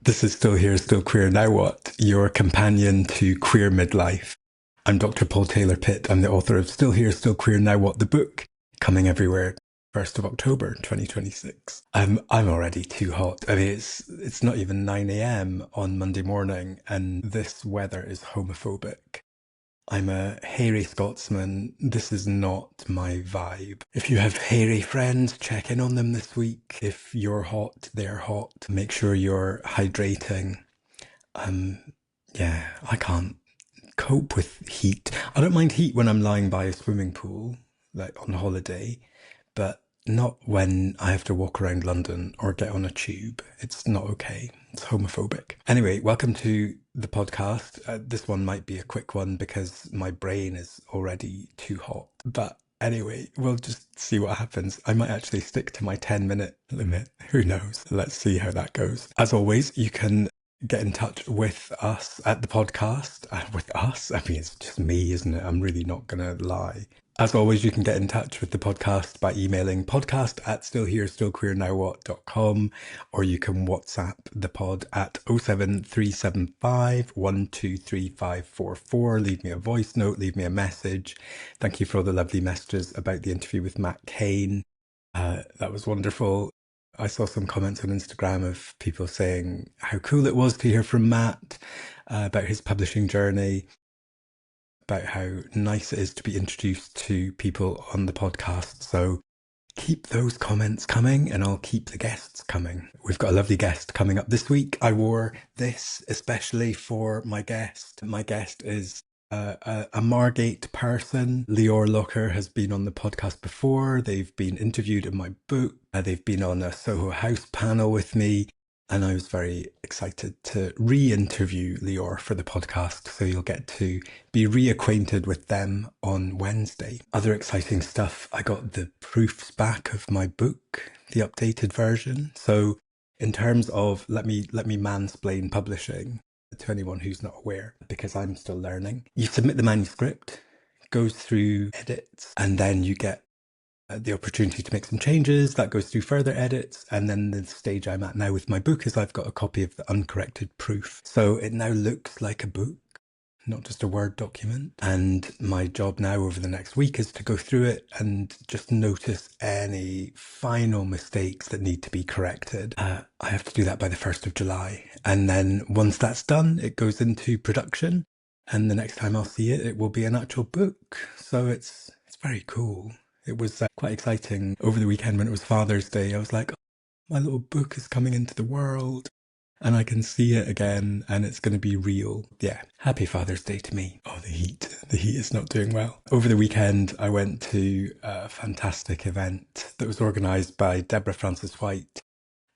This is Still Here, Still Queer. Now what? Your companion to queer midlife. I'm Dr. Paul Taylor-Pitt. I'm the author of Still Here, Still Queer. Now what? The book coming everywhere. 1st of October 2026. I'm already too hot. I mean, it's not even 9 a.m. on Monday morning, and this weather is homophobic. I'm a hairy Scotsman. This is not my vibe. If you have hairy friends, check in on them this week. If you're hot, they're hot. Make sure you're hydrating. Um, yeah, I can't cope with heat. I don't mind heat when I'm lying by a swimming pool, like on holiday, but not when I have to walk around London or get on a tube. It's not okay. It's homophobic. Anyway, welcome to the podcast. This one might be a quick one because my brain is already too hot. But anyway, we'll just see what happens. I might actually stick to my 10-minute limit. Who knows? Let's see how that goes. As always, you can get in touch with us at the podcast. With us? I mean, it's just me, isn't it? I'm really not going to lie. As always, you can get in touch with the podcast by emailing podcast@stillherestillqueernowwhat.com, or you can WhatsApp the pod at 07375 1235544. Leave me a voice note, leave me a message. Thank you for all the lovely messages about the interview with Matt Kane. That was wonderful. I saw some comments on Instagram of people saying how cool it was to hear from Matt about his publishing journey, about how nice it is to be introduced to people on the podcast. So keep those comments coming and I'll keep the guests coming. We've got a lovely guest coming up this week. I wore this especially for my guest. My guest is a Margate person. Lior Locker has been on the podcast before. They've been interviewed in my book. They've been on a Soho House panel with me. And I was very excited to re-interview Lior for the podcast, so you'll get to be reacquainted with them on Wednesday. Other exciting stuff, I got the proofs back of my book, the updated version. So in terms of, let me mansplain publishing to anyone who's not aware, because I'm still learning. You submit the manuscript, goes through edits, and then you get the opportunity to make some changes. That goes through further edits, and then the stage I'm at now with my book is I've got a copy of the uncorrected proof, so it now looks like a book, not just a Word document. And my job now over the next week is to go through it and just notice any final mistakes that need to be corrected. I have to do that by the 1st of July, and then once that's done, it goes into production, and the next time I'll see it, it will be an actual book. So it's very cool. It was quite exciting over the weekend when it was Father's Day. I was like, oh, my little book is coming into the world and I can see it again and it's going to be real. Yeah, happy Father's Day to me. Oh, the heat. The heat is not doing well. Over the weekend, I went to a fantastic event that was organised by Deborah Francis-White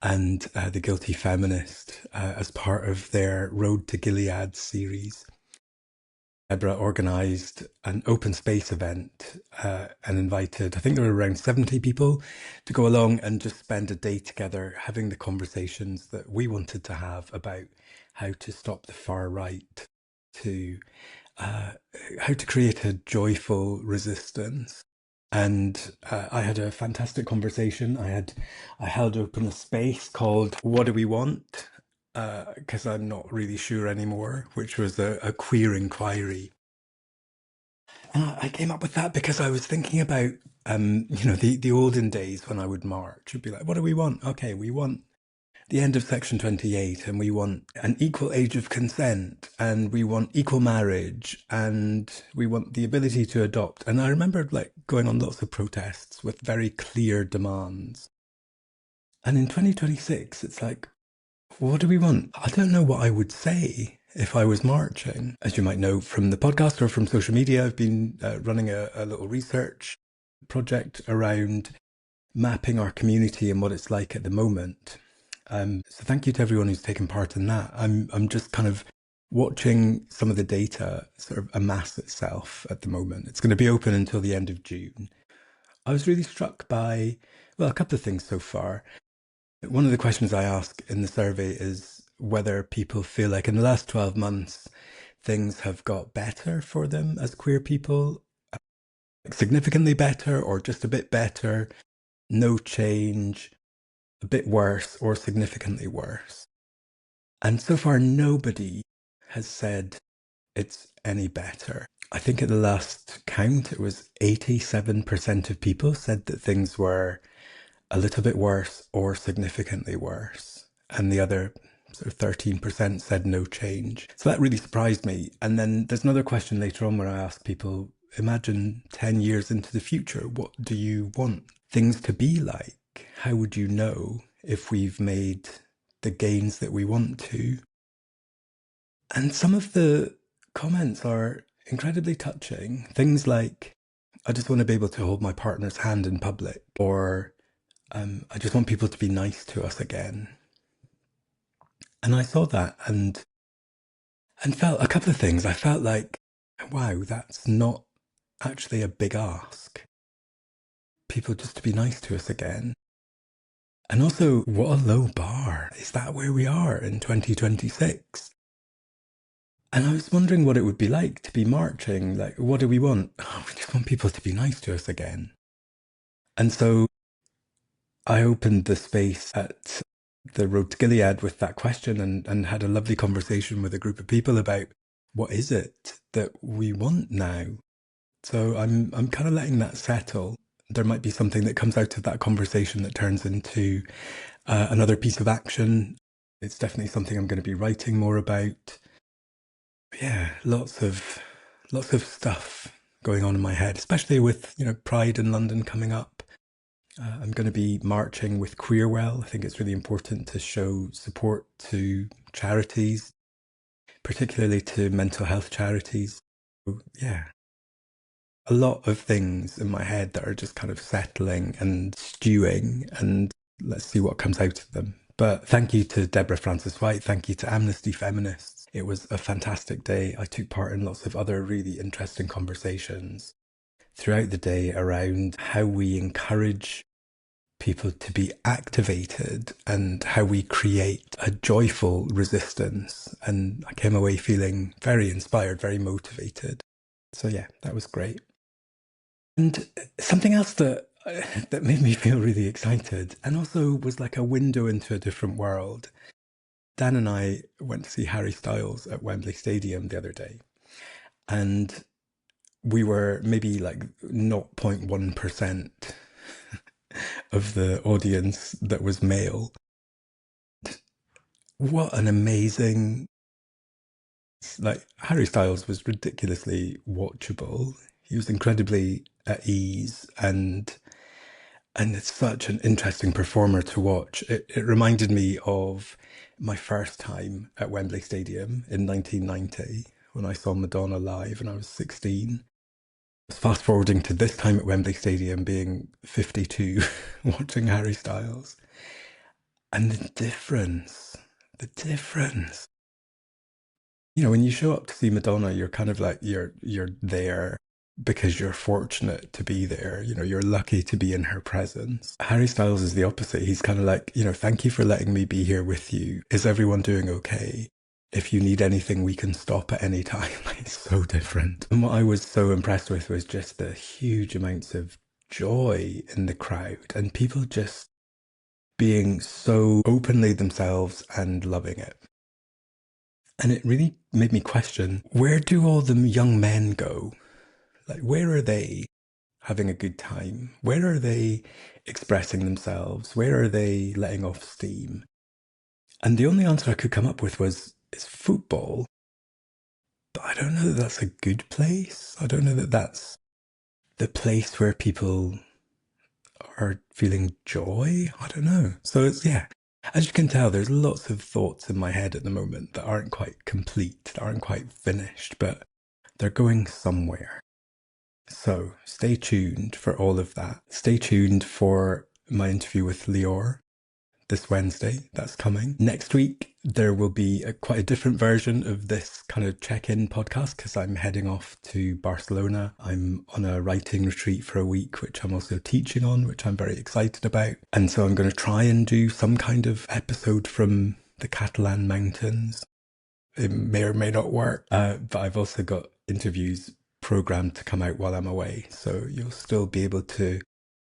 and The Guilty Feminist as part of their Road to Gilead series. Deborah organised an open space event and invited, I think there were around 70 people to go along and just spend a day together having the conversations that we wanted to have about how to stop the far right, to how to create a joyful resistance. And I had a fantastic conversation. I held open a space called What Do We Want? Because I'm not really sure anymore, which was a queer inquiry. And I came up with that because I was thinking about, the olden days when I would march. It'd be like, what do we want? Okay, we want the end of Section 28, and we want an equal age of consent, and we want equal marriage, and we want the ability to adopt. And I remember like going on lots of protests with very clear demands. And in 2026, it's like, what do we want? I don't know what I would say if I was marching. As you might know from the podcast or from social media, I've been running a little research project around mapping our community and what it's like at the moment. So thank you to everyone who's taken part in that. I'm just kind of watching some of the data sort of amass itself at the moment. It's going to be open until the end of June. I was really struck by, well, a couple of things so far. One of the questions I ask in the survey is whether people feel like in the last 12 months, things have got better for them as queer people, significantly better or just a bit better, no change, a bit worse or significantly worse. And so far, nobody has said it's any better. I think at the last count, it was 87% of people said that things were a little bit worse or significantly worse. And the other sort of 13% said no change. So that really surprised me. And then there's another question later on where I ask people, imagine 10 years into the future, what do you want things to be like? How would you know if we've made the gains that we want to? And some of the comments are incredibly touching. Things like, I just want to be able to hold my partner's hand in public, or I just want people to be nice to us again. And I saw that and felt a couple of things. I felt like, wow, that's not actually a big ask. People just to be nice to us again. And also, what a low bar. Is that where we are in 2026? And I was wondering what it would be like to be marching. Like, what do we want? Oh, we just want people to be nice to us again. And so I opened the space at the Road to Gilead with that question and had a lovely conversation with a group of people about what is it that we want now. So I'm kind of letting that settle. There might be something that comes out of that conversation that turns into another piece of action. It's definitely something I'm going to be writing more about. Yeah, lots of stuff going on in my head, especially with, Pride in London coming up. I'm going to be marching with Queerwell. I think it's really important to show support to charities, particularly to mental health charities. So, yeah, a lot of things in my head that are just kind of settling and stewing, and let's see what comes out of them. But thank you to Deborah Francis-White. Thank you to Amnesty Feminists. It was a fantastic day. I took part in lots of other really interesting conversations throughout the day around how we encourage people to be activated and how we create a joyful resistance. And I came away feeling very inspired, very motivated. So yeah, that was great. And something else that made me feel really excited and also was like a window into a different world. Dan and I went to see Harry Styles at Wembley Stadium the other day, and we were maybe like 0.1% of the audience that was male. What an amazing, like, Harry Styles was ridiculously watchable. He was incredibly at ease, and it's such an interesting performer to watch. It reminded me of my first time at Wembley Stadium in 1990 when I saw Madonna live and I was 16. Fast forwarding to this time at Wembley Stadium being 52, watching Harry Styles. And the difference. When you show up to see Madonna, you're kind of like, you're there because you're fortunate to be there. You're lucky to be in her presence. Harry Styles is the opposite. He's kind of like, thank you for letting me be here with you. Is everyone doing okay? If you need anything, we can stop at any time. It's so different. And what I was so impressed with was just the huge amounts of joy in the crowd and people just being so openly themselves and loving it. And it really made me question, where do all the young men go? Like, where are they having a good time? Where are they expressing themselves? Where are they letting off steam? And the only answer I could come up with was, it's football. But I don't know that that's a good place. I don't know that that's the place where people are feeling joy. I don't know. So it's, yeah. As you can tell, there's lots of thoughts in my head at the moment that aren't quite complete, that aren't quite finished, but they're going somewhere. So stay tuned for all of that. Stay tuned for my interview with Lior this Wednesday. That's coming. Next week, there will be quite a different version of this kind of check-in podcast because I'm heading off to Barcelona. I'm on a writing retreat for a week, which I'm also teaching on, which I'm very excited about. And so I'm going to try and do some kind of episode from the Catalan mountains. It may or may not work, but I've also got interviews programmed to come out while I'm away. So you'll still be able to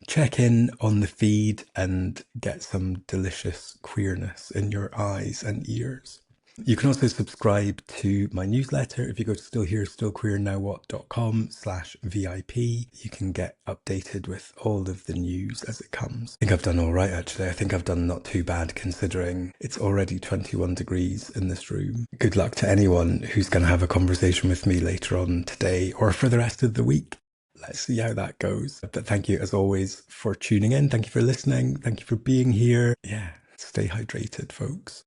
check in on the feed and get some delicious queerness in your eyes and ears. You can also subscribe to my newsletter. If you go to stillhere.stillqueernowwhat.com/VIP, you can get updated with all of the news as it comes. I think I've done all right, actually. I think I've done not too bad considering it's already 21 degrees in this room. Good luck to anyone who's going to have a conversation with me later on today or for the rest of the week. Let's see how that goes. But thank you, as always, for tuning in. Thank you for listening. Thank you for being here. Yeah, stay hydrated, folks.